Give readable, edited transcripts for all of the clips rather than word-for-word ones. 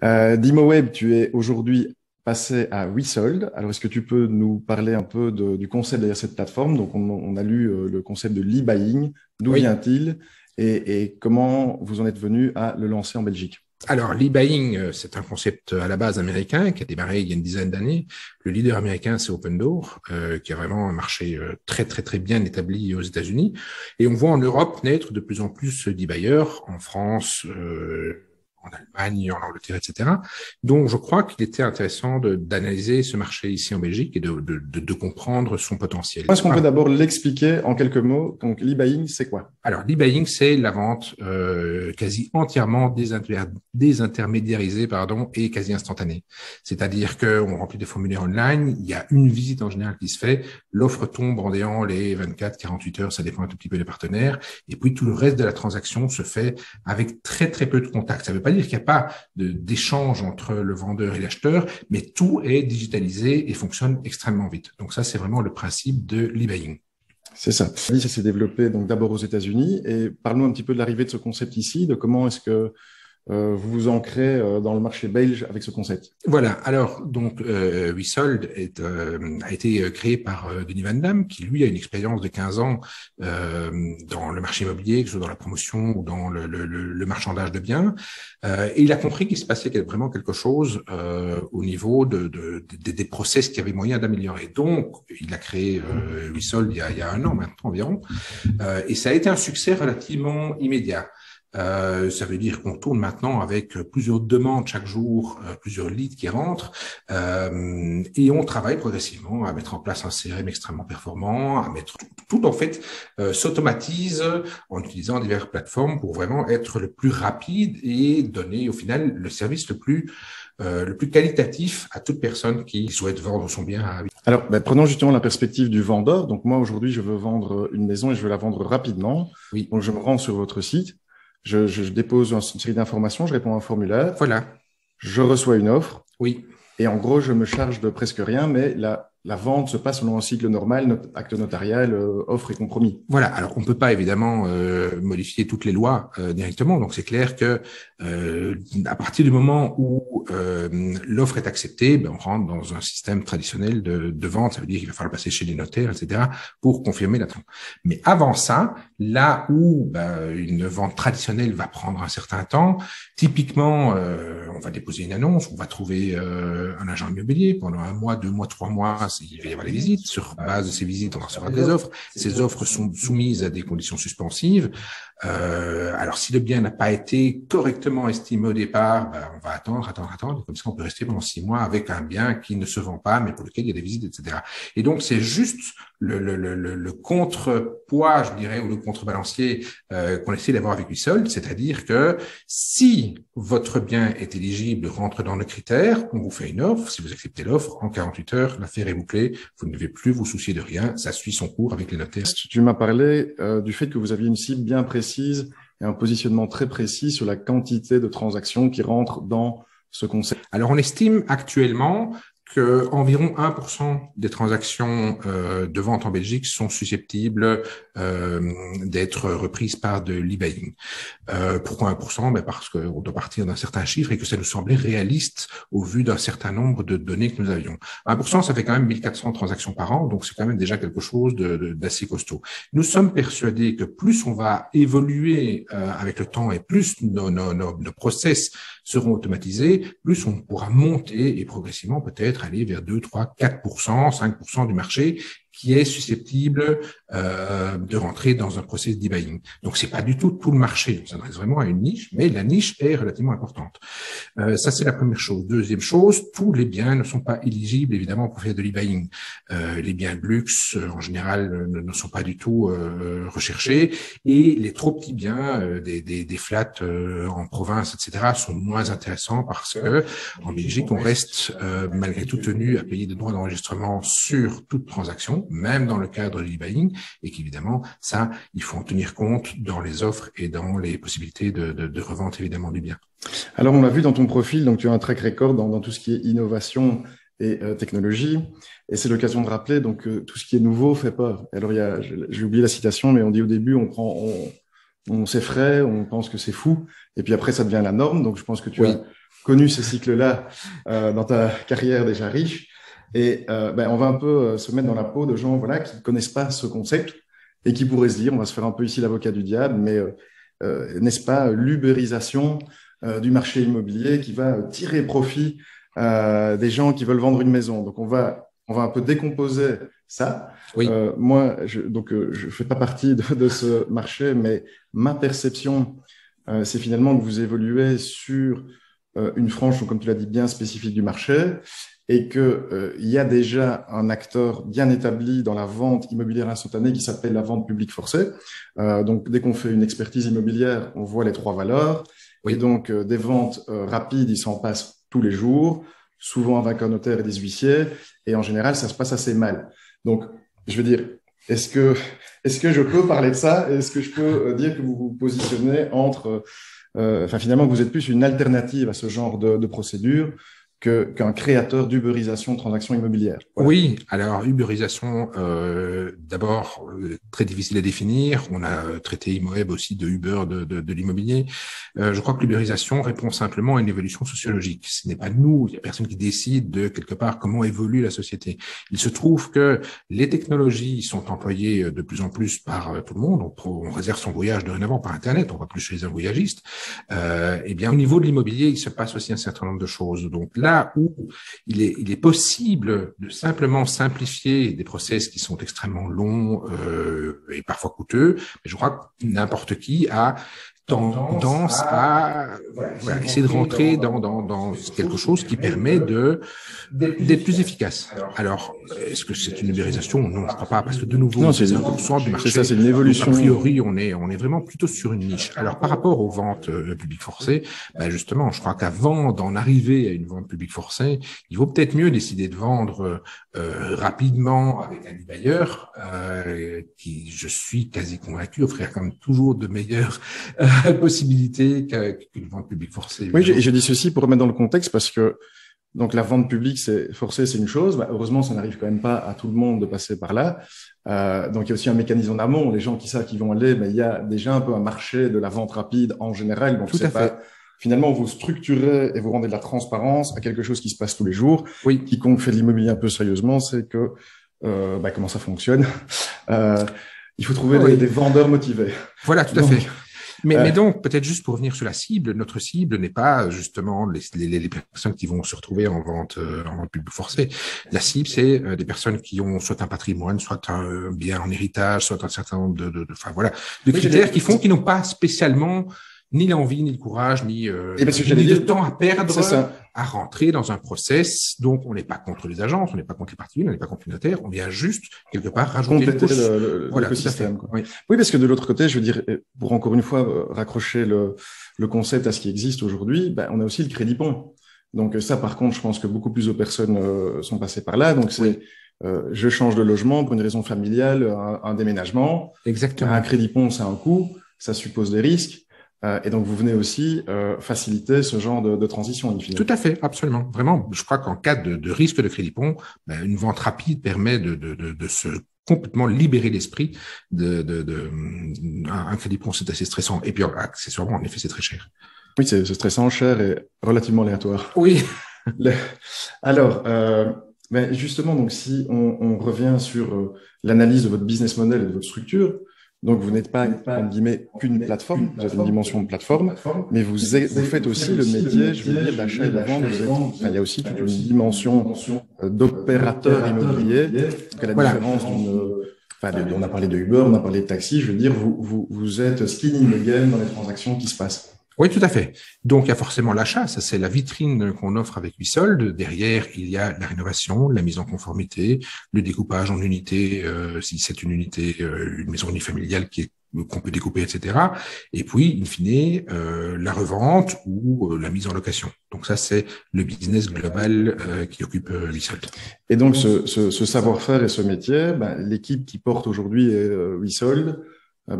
Dimoweb, tu es aujourd'hui passé à WeSold. Alors, est-ce que tu peux nous parler un peu du concept derrière cette plateforme? Donc, on a lu le concept de l'e-buying. D'où Oui. vient-il et comment vous en êtes venu à le lancer en Belgique? Alors, l'e-buying, c'est un concept à la base américain qui a démarré il y a une dizaine d'années. Le leader américain, c'est Opendoor, qui a vraiment un marché très, très, très bien établi aux États-Unis. Et on voit en Europe naître de plus en plus d'e-buyers, en France, en Allemagne, en Angleterre, etc. Donc, je crois qu'il était intéressant d'analyser ce marché ici en Belgique et de comprendre son potentiel. Est-ce qu'on peut d'abord l'expliquer en quelques mots? Donc, l'e-buying, c'est quoi? Alors, l'e-buying, c'est la vente quasi entièrement désintermédiarisée, et quasi instantanée. C'est-à-dire qu'on remplit des formulaires online, il y a une visite en général qui se fait, l'offre tombe en déant les 24, 48 heures, ça dépend un tout petit peu des partenaires, et puis tout le reste de la transaction se fait avec très très peu de contacts. Ça ne veut pas dire qu'il n'y a pas d'échange entre le vendeur et l'acheteur, mais tout est digitalisé et fonctionne extrêmement vite. Donc ça, c'est vraiment le principe de l'e-buying. C'est ça. Ça s'est développé donc d'abord aux États-Unis. Et parle-nous un petit peu de l'arrivée de ce concept ici, de comment est-ce que vous vous ancrez dans le marché belge avec ce concept. Voilà. Alors, donc, WeSold a été créé par Denis Van Damme, qui lui a une expérience de 15 ans dans le marché immobilier, que ce soit dans la promotion ou dans le marchandage de biens. Et il a compris qu'il se passait vraiment quelque chose au niveau des process qu'il y avait moyen d'améliorer. Donc, il a créé WeSold il y a un an maintenant environ, et ça a été un succès relativement immédiat. Ça veut dire qu'on tourne maintenant avec plusieurs demandes chaque jour, plusieurs leads qui rentrent, et on travaille progressivement à mettre en place un CRM extrêmement performant, à mettre tout en fait s'automatise en utilisant diverses plateformes pour vraiment être le plus rapide et donner au final le service le plus qualitatif à toute personne qui souhaite vendre son bien à... Alors, prenons justement la perspective du vendeur. Donc, moi, aujourd'hui, je veux vendre une maison et je veux la vendre rapidement. Oui. Donc, je me rends sur votre site. Je dépose une série d'informations, je réponds à un formulaire, Voilà. je reçois une offre, Oui. et en gros, je me charge de presque rien, mais la vente se passe selon un cycle normal, acte notarial, offre et compromis. Voilà. Alors, on peut pas évidemment modifier toutes les lois directement. Donc, c'est clair que à partir du moment où l'offre est acceptée, on rentre dans un système traditionnel de vente. Ça veut dire qu'il va falloir passer chez les notaires, etc., pour confirmer la transaction. Mais avant ça, là où une vente traditionnelle va prendre un certain temps, typiquement, on va déposer une annonce, on va trouver un agent immobilier pendant 1 mois, 2 mois, 3 mois. Il va y avoir les visites. Sur base de ces visites, on recevra des offres. Ces offres sont soumises à des conditions suspensives. Alors, si le bien n'a pas été correctement estimé au départ, on va attendre. Comme ça, on peut rester pendant 6 mois avec un bien qui ne se vend pas, mais pour lequel il y a des visites, etc. Et donc, c'est juste le contrepoids, je dirais, ou le contrebalancier qu'on essaie d'avoir avec WeSold, c'est-à-dire que si votre bien est éligible, rentre dans nos critères, on vous fait une offre. Si vous acceptez l'offre, en 48 heures, l'affaire est bouclée. Vous ne devez plus vous soucier de rien. Ça suit son cours avec les notaires. Tu m'as parlé du fait que vous aviez une cible bien précise et un positionnement très précis sur la quantité de transactions qui rentrent dans ce concept. Alors, on estime actuellement que environ 1% des transactions de vente en Belgique sont susceptibles d'être reprises par de l'e-buying. Pourquoi 1%? Parce qu'on doit partir d'un certain chiffre et que ça nous semblait réaliste au vu d'un certain nombre de données que nous avions. 1%, ça fait quand même 1400 transactions par an, donc c'est quand même déjà quelque chose d'assez costaud. Nous sommes persuadés que plus on va évoluer avec le temps et plus nos process seront automatisés, plus on pourra monter et progressivement peut-être aller vers 2, 3, 4%, 5% du marché qui est susceptible de rentrer dans un process d'e-buying. Donc, c'est pas du tout le marché. On s'adresse vraiment à une niche, mais la niche est relativement importante. Ça, c'est la première chose. Deuxième chose, tous les biens ne sont pas éligibles, évidemment, pour faire de l'e-buying. Les biens de luxe, en général, ne sont pas du tout recherchés. Et les trop petits biens, des flats en province, etc., sont moins intéressants parce que en Belgique, on reste malgré tout tenu à payer des droits d'enregistrement sur toute transaction, même dans le cadre de l'e-buying, et qu'évidemment, ça, il faut en tenir compte dans les offres et dans les possibilités de revente, évidemment, du bien. Alors, on l'a vu dans ton profil, donc tu as un track record dans tout ce qui est innovation et technologie, et c'est l'occasion de rappeler donc tout ce qui est nouveau fait peur. Alors, j'ai oublié la citation, mais on dit au début, on s'effraie, on pense que c'est fou, et puis après, ça devient la norme. Donc, je pense que tu Oui. as connu ces cycles-là dans ta carrière déjà riche. Et on va un peu se mettre dans la peau de gens voilà, qui ne connaissent pas ce concept et qui pourraient se dire, on va se faire un peu ici l'avocat du diable, mais n'est-ce pas l'ubérisation du marché immobilier qui va tirer profit des gens qui veulent vendre une maison. Donc, on va un peu décomposer ça. Oui. Moi, je fais pas partie de ce marché, mais ma perception, c'est finalement que vous évoluez sur une frange, comme tu l'as dit, bien spécifique du marché et qu'il y a déjà un acteur bien établi dans la vente immobilière instantanée qui s'appelle la vente publique forcée. Donc, dès qu'on fait une expertise immobilière, on voit les trois valeurs. Oui. Et donc, des ventes rapides, il s'en passe tous les jours, souvent avec un notaire et des huissiers. Et en général, ça se passe assez mal. Donc, je veux dire, est-ce que je peux parler de ça? Est-ce que je peux dire que vous vous positionnez entre... finalement, que vous êtes plus une alternative à ce genre de procédure qu'un créateur d'uberisation de transactions immobilières. Voilà. Oui, alors uberisation, d'abord très difficile à définir. On a traité Imoeb aussi de Uber de l'immobilier. Je crois que l'uberisation répond simplement à une évolution sociologique. Ce n'est pas nous, il n'y a personne qui décide de quelque part comment évolue la société. Il se trouve que les technologies sont employées de plus en plus par tout le monde. On réserve son voyage dorénavant par Internet, on va plus chez un voyagiste. Eh bien, au niveau de l'immobilier, il se passe aussi un certain nombre de choses. Donc là où il est possible de simplement simplifier des process qui sont extrêmement longs et parfois coûteux, mais je crois que n'importe qui a tendance à essayer de rentrer dans quelque chose qui permet d'être plus efficace. Alors, est-ce que c'est une ubérisation? Non, je crois pas, parce que de nouveau, c'est 1% du marché. C'est ça, c'est une évolution. Donc, a priori, on est vraiment plutôt sur une niche. Alors, par rapport aux ventes publiques forcées, justement, je crois qu'avant d'en arriver à une vente publique forcée, il vaut peut-être mieux décider de vendre rapidement avec un bailleur qui, je suis quasi convaincu, offrir quand même toujours de meilleures possibilité qu'une vente publique forcée. Oui, je dis ceci pour remettre dans le contexte parce que donc la vente publique forcée, c'est une chose. Heureusement, ça n'arrive quand même pas à tout le monde de passer par là. Donc il y a aussi un mécanisme en amont. Les gens qui savent qu'ils vont aller, mais il y a déjà un peu un marché de la vente rapide en général. Donc tout à fait. Finalement, vous structurez et vous rendez de la transparence à quelque chose qui se passe tous les jours. Oui. Quiconque fait de l'immobilier un peu sérieusement, c'est que comment ça fonctionne. Il faut trouver des vendeurs motivés. Voilà, tout à fait. Mais donc, peut-être juste pour revenir sur la cible, notre cible n'est pas justement les personnes qui vont se retrouver en vente publique forcée. La cible, c'est des personnes qui ont soit un patrimoine, soit un bien en héritage, soit un certain nombre de critères qui n'ont pas spécialement ni l'envie, ni le courage, ni le temps à perdre à rentrer dans un process. Donc, on n'est pas contre les agences, on n'est pas contre les particuliers, on n'est pas contre les notaires, on vient juste, quelque part, rajouter compléter l'écosystème. Oui, parce que de l'autre côté, je veux dire, pour encore une fois raccrocher le concept à ce qui existe aujourd'hui, on a aussi le crédit pont. Donc ça, par contre, je pense que beaucoup plus de personnes sont passées par là. Donc c'est je change de logement pour une raison familiale, un déménagement. Exactement. Un crédit pont, c'est un coût, ça suppose des risques. Et donc, vous venez aussi faciliter ce genre de transition. Tout à fait, absolument. Vraiment, je crois qu'en cas de risque de crédit pont, une vente rapide permet de se complètement libérer l'esprit un crédit pont, c'est assez stressant. Et puis, accessoirement, en effet, c'est très cher. Oui, c'est stressant, cher et relativement aléatoire. Oui. Alors, justement, donc, si on revient sur l'analyse de votre business model et de votre structure, donc, vous n'êtes pas, entre guillemets, qu'une plateforme, vous avez une dimension de plateforme, mais vous faites aussi le métier, je veux dire, d'achat et de vente. Il y a aussi toute une dimension d'opérateur immobilier. Donc, à la différence on a parlé de Uber, on a parlé de taxi, je veux dire, vous êtes skin in the game dans les transactions qui se passent. Oui, tout à fait. Donc, il y a forcément l'achat. Ça, c'est la vitrine qu'on offre avec Wisold. Derrière, il y a la rénovation, la mise en conformité, le découpage en unités, si c'est une unité, une maison unifamiliale qu'on peut découper, etc. Et puis, in fine, la revente ou la mise en location. Donc ça, c'est le business global qui occupe Wisold. Et donc, ce savoir-faire et ce métier, l'équipe qui porte aujourd'hui Wisold,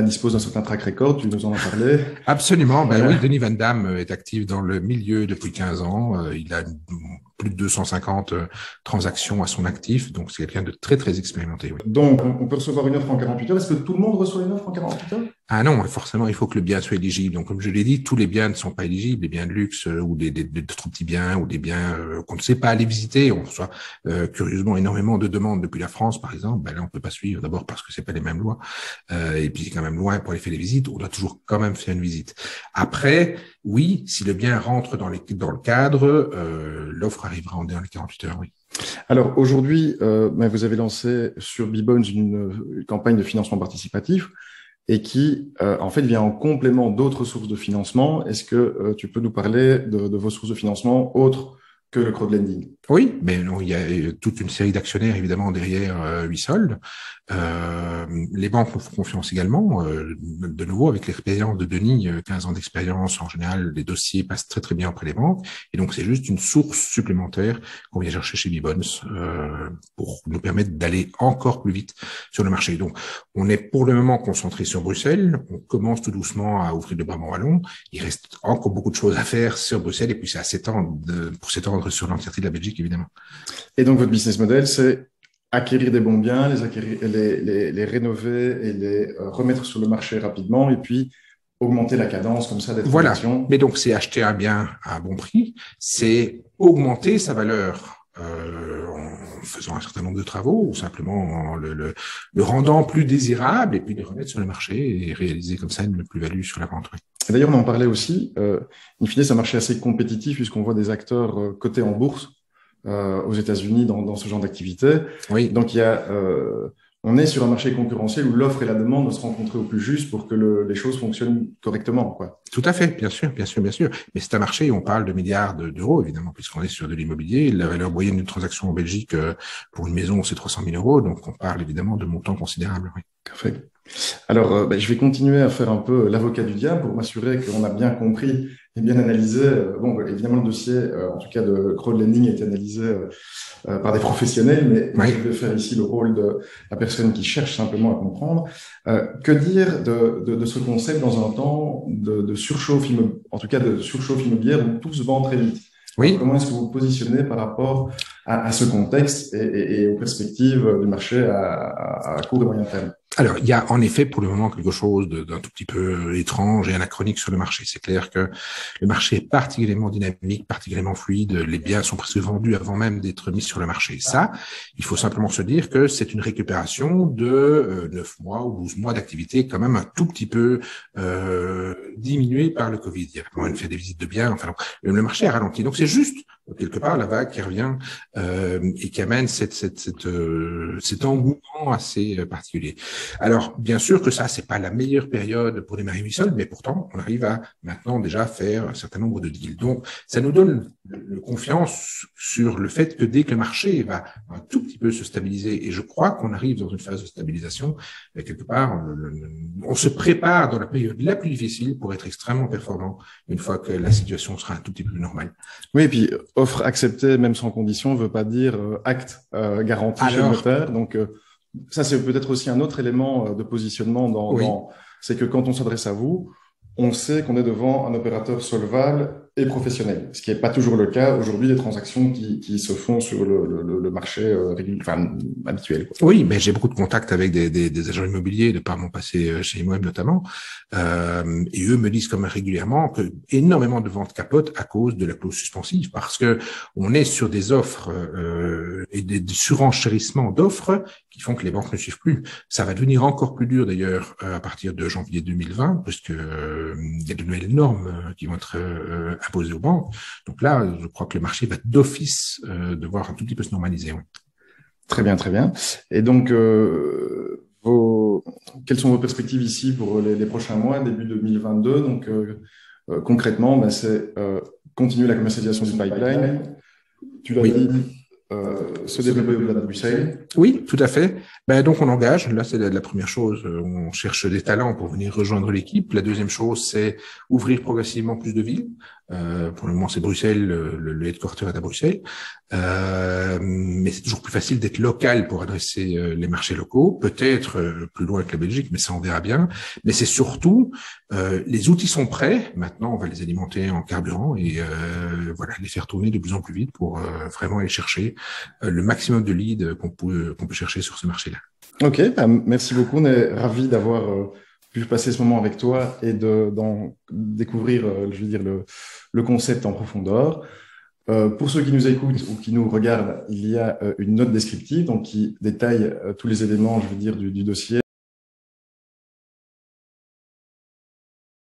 dispose d'un certain track record, tu nous en as parlé. Absolument, oui, Denis Van Damme est actif dans le milieu depuis 15 ans. Il a plus de 250 transactions à son actif, donc c'est quelqu'un de très, très expérimenté. Oui. Donc, on peut recevoir une offre en 48 heures. Est-ce que tout le monde reçoit une offre en 48 heures? Ah non, forcément, il faut que le bien soit éligible. Donc, comme je l'ai dit, tous les biens ne sont pas éligibles, les biens de luxe ou des trop petits biens ou des biens qu'on ne sait pas aller visiter. On reçoit curieusement énormément de demandes depuis la France, par exemple. Ben là, on peut pas suivre d'abord parce que c'est pas les mêmes lois, et puis c'est quand même loin pour aller faire les visites. On doit toujours quand même faire une visite. Après, oui, si le bien rentre dans le cadre, l'offre arrivera dans les 48 heures. Oui. Alors aujourd'hui, vous avez lancé sur Bbones une campagne de financement participatif et qui, en fait, vient en complément d'autres sources de financement. Est-ce que tu peux nous parler de vos sources de financement autres que le crowdlending? Oui, mais non, il y a toute une série d'actionnaires évidemment derrière Huisol. Les banques nous font confiance également. De nouveau, avec l'expérience de Denis, 15 ans d'expérience, en général, les dossiers passent très très bien auprès des banques. Et donc, c'est juste une source supplémentaire qu'on vient chercher chez Bbones pour nous permettre d'aller encore plus vite sur le marché. Donc, on est pour le moment concentré sur Bruxelles. On commence tout doucement à ouvrir le Brabant wallon. Il reste encore beaucoup de choses à faire sur Bruxelles et puis c'est à s'étendre pour s'étendre sur l'entièreté de la Belgique, évidemment. Et donc, votre business model, c'est acquérir des bons biens, les rénover et les remettre sur le marché rapidement et puis augmenter la cadence comme ça des transactions. Voilà. Mais donc, c'est acheter un bien à un bon prix, c'est augmenter sa valeur en faisant un certain nombre de travaux ou simplement en le rendant plus désirable et puis le remettre sur le marché et réaliser comme ça une plus-value sur la vente. Oui. D'ailleurs, on en parlait aussi. In fine, c'est un marché assez compétitif puisqu'on voit des acteurs cotés en bourse aux États-Unis dans ce genre d'activité. Oui. Donc, on est sur un marché concurrentiel où l'offre et la demande doivent se rencontrer au plus juste pour que les choses fonctionnent correctement, quoi. Tout à fait, bien sûr, bien sûr, bien sûr. Mais c'est un marché où on parle de milliards d'euros, évidemment, puisqu'on est sur de l'immobilier. La valeur moyenne d'une transaction en Belgique pour une maison, c'est 300 000 euros. Donc, on parle évidemment de montants considérables. Oui. Parfait. Alors, je vais continuer à faire un peu l'avocat du diable pour m'assurer qu'on a bien compris et bien analysé. Bon, évidemment, le dossier, en tout cas de crowdlending, a été analysé par des professionnels, mais je vais faire ici le rôle de la personne qui cherche simplement à comprendre. Que dire de ce concept dans un temps de surchauffe, en tout cas de surchauffe immobilière où tout se vend très vite? Oui. Alors, comment est-ce que vous vous positionnez par rapport à ce contexte et aux perspectives du marché à court et moyen terme? Alors, il y a en effet pour le moment quelque chose d'un tout petit peu étrange et anachronique sur le marché. C'est clair que le marché est particulièrement dynamique, particulièrement fluide. Les biens sont presque vendus avant même d'être mis sur le marché. Ça, il faut simplement se dire que c'est une récupération de 9 mois ou 12 mois d'activité quand même un tout petit peu diminuée par le Covid. Il y a quand même fait des visites de biens. Enfin, le marché a ralenti. Donc, c'est juste quelque part la vague qui revient et qui amène cet engouement assez particulier. Alors, bien sûr que ça, c'est pas la meilleure période pour démarrer Huisol, mais pourtant, on arrive à maintenant déjà faire un certain nombre de deals. Donc, ça nous donne confiance sur le fait que dès que le marché va un tout petit peu se stabiliser, et je crois qu'on arrive dans une phase de stabilisation, quelque part, on se prépare dans la période la plus difficile pour être extrêmement performant une fois que la situation sera un tout petit peu plus normale. Oui, et puis offre acceptée même sans condition ne veut pas dire acte garanti chez le notaire. Donc, ça, c'est peut-être aussi un autre élément de positionnement oui. C'est que quand on s'adresse à vous, on sait qu'on est devant un opérateur solvable et professionnel, ce qui n'est pas toujours le cas aujourd'hui des transactions qui se font sur le marché habituel, quoi. Oui, mais j'ai beaucoup de contacts avec des agents immobiliers de par mon passé chez IMOEM notamment, et eux me disent comme régulièrement que énormément de ventes capotent à cause de la clause suspensive, parce que on est sur des offres et des surenchérissements d'offres qui font que les banques ne suivent plus. Ça va devenir encore plus dur d'ailleurs à partir de janvier 2020, parce que il y a de nouvelles normes qui vont être imposées aux banques. Donc là, je crois que le marché va d'office devoir un tout petit peu se normaliser. Oui. Très bien, très bien. Et donc, quelles sont vos perspectives ici pour les prochains mois, début 2022? Donc, concrètement, c'est continuer la commercialisation du pipeline. Tu l'as dit, se développer au-delà de Bruxelles. Oui, tout à fait. Donc, on engage. Là, c'est la première chose. On cherche des talents pour venir rejoindre l'équipe. La deuxième chose, c'est ouvrir progressivement plus de villes. Pour le moment, c'est Bruxelles, le headquarter est à Bruxelles. Mais c'est toujours plus facile d'être local pour adresser les marchés locaux. Peut-être plus loin que la Belgique, mais ça, on verra bien. Mais c'est surtout, les outils sont prêts. Maintenant, on va les alimenter en carburant et voilà, les faire tourner de plus en plus vite pour vraiment aller chercher le maximum de leads qu'on peut chercher sur ce marché-là. Ok, merci beaucoup. On est ravis d'avoir pu passer ce moment avec toi et d'en découvrir, je veux dire, le concept en profondeur. Pour ceux qui nous écoutent ou qui nous regardent, il y a une note descriptive donc qui détaille tous les éléments, je veux dire, du dossier.